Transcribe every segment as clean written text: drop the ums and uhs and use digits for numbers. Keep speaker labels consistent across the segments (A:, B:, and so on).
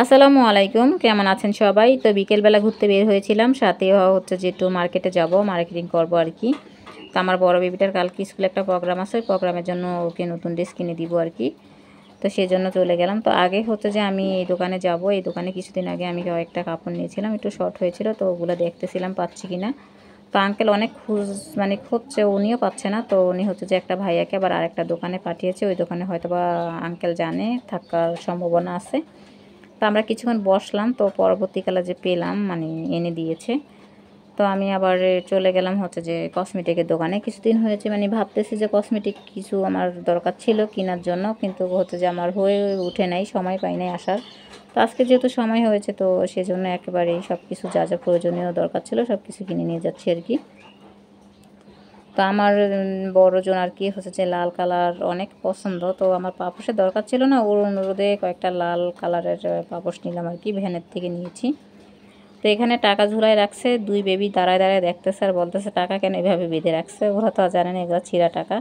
A: আসসালামু আলাইকুম, কেমন আছেন সবাই? তো বিকেলবেলা ঘুরতে বের হয়েছিলাম, সাথে হচ্ছে যে একটু মার্কেটে যাব, মার্কেটিং করব আর কি। তো আমার বড় বেবিটার কালকে স্কুলে একটা প্রোগ্রাম আছে, প্রোগ্রামের জন্য ওকে নতুন ড্রেস কিনে দিব আর কি। তো সেই জন্য চলে গেলাম। তো আগে হচ্ছে যে আমি এই দোকানে যাব, এই দোকানে কিছুদিন আগে আমি কয়েকটা কাপড় নিয়েছিলাম, একটু শর্ট হয়েছিল, তো ওগুলো দেখতেছিলাম পাচ্ছি কিনা। তো আঙ্কেল অনেক খুঁজছে, উনিও পাচ্ছে না। তো উনি হচ্ছে যে একটা ভাইয়াকে আবার আরেকটা দোকানে পাঠিয়েছে, ওই দোকানে হয়তো বা আঙ্কেল জানে, থাকার সম্ভাবনা আছে। তো আমরা কিছুক্ষণ বসলাম, তো পরবর্তীকালে যে পেলাম মানে এনে দিয়েছে। তো আমি আবার চলে গেলাম হচ্ছে যে কসমেটিকের দোকানে। কিছুদিন হয়েছে মানে ভাবতেছি যে কসমেটিক কিছু আমার দরকার ছিল কেনার জন্য, কিন্তু হচ্ছে যে আমার হয়ে উঠে নাই, সময় পাই নাই আসার। তো আজকে যেহেতু সময় হয়েছে, তো সেজন্য একেবারেই সব কিছু যা যা প্রয়োজনীয় দরকার ছিল সব কিছু কিনে নিয়ে যাচ্ছি আর কি। তো আমার বড়জন আর কি হচ্ছে যে লাল কালার অনেক পছন্দ, তো আমার পাপোশের দরকার ছিল না, ওর অনুরোধে কয়েকটা লাল কালারের পাপোশ নিলাম আর কি, ভ্যানের থেকে নিয়েছি। তো এখানে টাকা ঝুলাই রাখছে, দুই বেবি দাঁড়ায় দাঁড়ায় দেখতেছে আর বলতেছে টাকা কেন এভাবে বেঁধে রাখছে, ওরা তো জানেন এগুলো ছিঁড়া টাকা।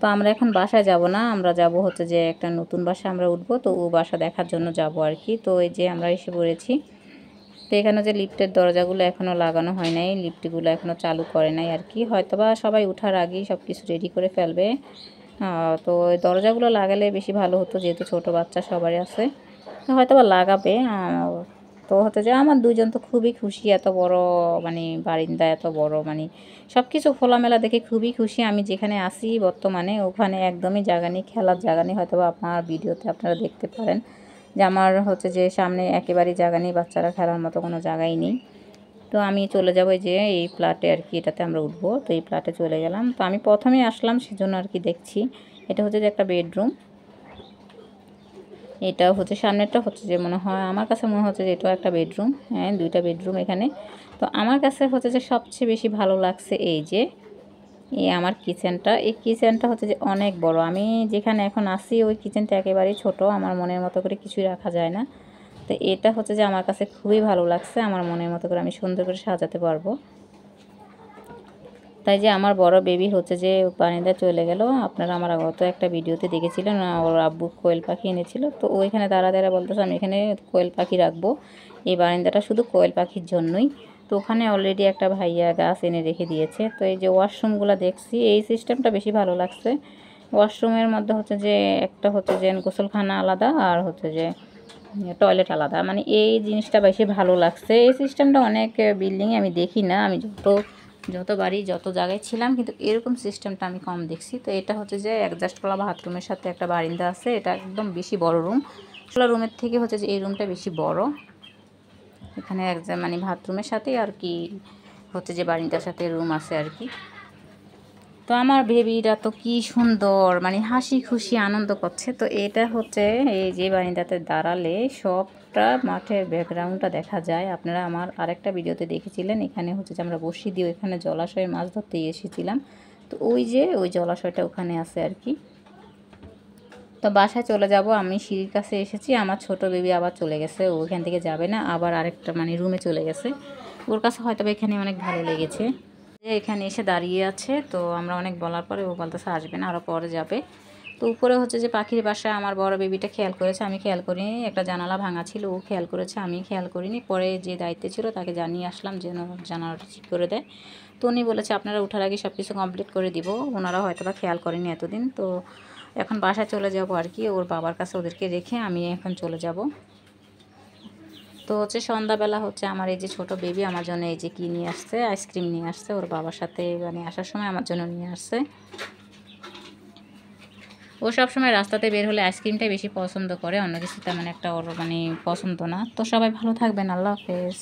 A: তো আমরা এখন বাসায় যাব না, আমরা যাব হচ্ছে যে একটা নতুন বাসা আমরা উঠবো, তো ও বাসা দেখার জন্য যাব আর কি। তো এই যে আমরা এসে পড়েছি। তো এখানে যে লিফটের দরজাগুলো এখনও লাগানো হয় নাই, লিফটগুলো এখনও চালু করে নাই আর কি, হয়তোবা সবাই ওঠার আগেই সব কিছু রেডি করে ফেলবে। তো ওই দরজাগুলো লাগালে বেশি ভালো হতো, যেহেতু ছোট বাচ্চা সবারই আছে, হয়তোবা লাগাবে। তো হতে যে আমার দুইজন তো খুবই খুশি, এত বড় মানে বারিন্দা, এত বড় মানে সব কিছু খোলামেলা দেখে খুবই খুশি। আমি যেখানে আসি বর্তমানে ওখানে একদমই জায়গা নেই, খেলার জায়গা নেই, হয়তোবা আপনার ভিডিওতে আপনারা দেখতে পারেন যে আমার হচ্ছে যে সামনে একেবারেই জায়গা নেই, বাচ্চারা খেলার মতো কোনো জায়গাই নেই। তো আমি চলে যাবো যে এই ফ্ল্যাটে আর কি, এটাতে আমরা উঠবো। তো এই ফ্ল্যাটে চলে গেলাম, তো আমি প্রথমেই আসলাম সেজন্য আর কি দেখছি। এটা হচ্ছে যে একটা বেডরুম, এটা হচ্ছে সামনেরটা হচ্ছে যে মনে হয়, আমার কাছে মনে হচ্ছে যে এটাও একটা বেডরুম। হ্যাঁ, দুইটা বেডরুম এখানে। তো আমার কাছে হচ্ছে যে সবচেয়ে বেশি ভালো লাগছে এই আমার কিচেনটা। এই কিচেনটা হচ্ছে যে অনেক বড়, আমি যেখানে এখন আসি ওই কিচেনটা একেবারেই ছোট, আমার মনের মতো করে কিছুই রাখা যায় না। তো এটা হচ্ছে যে আমার কাছে খুবই ভালো লাগছে, আমার মনের মতো করে আমি সুন্দর করে সাজাতে পারবো। তাই যে আমার বড় বেবি হচ্ছে যে বারান্দায় চলে গেল, আপনারা আমার গত একটা ভিডিওতে দেখেছিলেন, ওর আব্বু কোয়েল পাখি এনেছিল, তো ওইখানে দাঁড়া দাঁড়া বলতেছে আমি এখানে কোয়েল পাখি রাখবো, এই বারান্দাটা শুধু কোয়েল পাখির জন্যই। তো ওখানে অলরেডি একটা ভাইয়া গাছ এনে রেখে দিয়েছে। তো এই যে ওয়াশরুমগুলো দেখছি, এই সিস্টেমটা বেশি ভালো লাগছে। ওয়াশরুমের মধ্যে হচ্ছে যে একটা হচ্ছে যে গোসলখানা আলাদা, আর হচ্ছে যে টয়লেট আলাদা, মানে এই জিনিসটা বেশি ভালো লাগছে। এই সিস্টেমটা অনেক বিল্ডিংয়ে আমি দেখি না, আমি যত বাড়ি যত জায়গায় ছিলাম, কিন্তু এরকম সিস্টেমটা আমি কম দেখছি। তো এটা হচ্ছে যে অ্যাডজাস্ট করা বাথরুমের সাথে একটা বারান্দা আছে, এটা একদম বেশি বড় রুম, আসলে রুমের থেকে হচ্ছে যে এই রুমটা বেশি বড়। এখানে মানে বাথরুমের সাথে আর কি হচ্ছে যে বারান্দার সাথে রুম আছে আর কি। তো আমার বেবিরা তো কি সুন্দর মানে হাসি খুশি আনন্দ করছে। তো এটা হচ্ছে এই যে বারান্দাতে দাঁড়ালে সবটা মাঠের ব্যাকগ্রাউন্ডটা দেখা যায়। আপনারা আমার আরেকটা ভিডিওতে দেখেছিলেন, এখানে হচ্ছে যে আমরা বসি দিয়ে ওইখানে জলাশয়ে মাছ ধরতে এসেছিলাম। তো ওই যে ওই জলাশয়টা ওখানে আছে আর কি। তো বাসায় চলে যাব, আমি সিঁড়ির কাছে এসেছি, আমার ছোট বেবি আবার চলে গেছে, ও ওইখান থেকে যাবে না, আবার আরেকটা মানে রুমে চলে গেছে। ওর কাছে হয়তো এখানে অনেক ভালো লেগেছে, এখানে এসে দাঁড়িয়ে আছে। তো আমরা অনেক বলার পরে ও বলতেছে আসবে না, আরও পরে যাবে। তো উপরে হচ্ছে যে পাখির বাসায় আমার বড় বেবিটা খেয়াল করেছে, আমি খেয়াল করিনি, একটা জানালা ভাঙা ছিল, ও খেয়াল করেছে, আমি খেয়াল করিনি। পরে যে দায়িত্বে ছিল তাকে জানিয়ে আসলাম যেন জানালাটা ঠিক করে দেয়। তো উনি বলেছে আপনারা ওঠার আগে সব কিছু কমপ্লিট করে দিব, ওনারা হয়তো বা খেয়াল করেনি এতদিন। তো এখন বাসায় চলে যাব আর কি, ওর বাবার কাছে ওদেরকে রেখে আমি এখন চলে যাব। তো হচ্ছে সন্ধ্যাবেলা হচ্ছে আমার এই যে ছোট বেবি আমার জন্য এই যে কি নিয়ে আসছে, আইসক্রিম নিয়ে আসছে, ওর বাবার সাথে মানে আসার সময় আমার জন্য নিয়ে আসছে। ও সবসময় রাস্তাতে বের হলে আইসক্রিমটাই বেশি পছন্দ করে, অন্য কিছু তেমন একটা ওর মানে পছন্দ না। তো সবাই ভালো থাকবেন, আল্লাহ হাফেজ।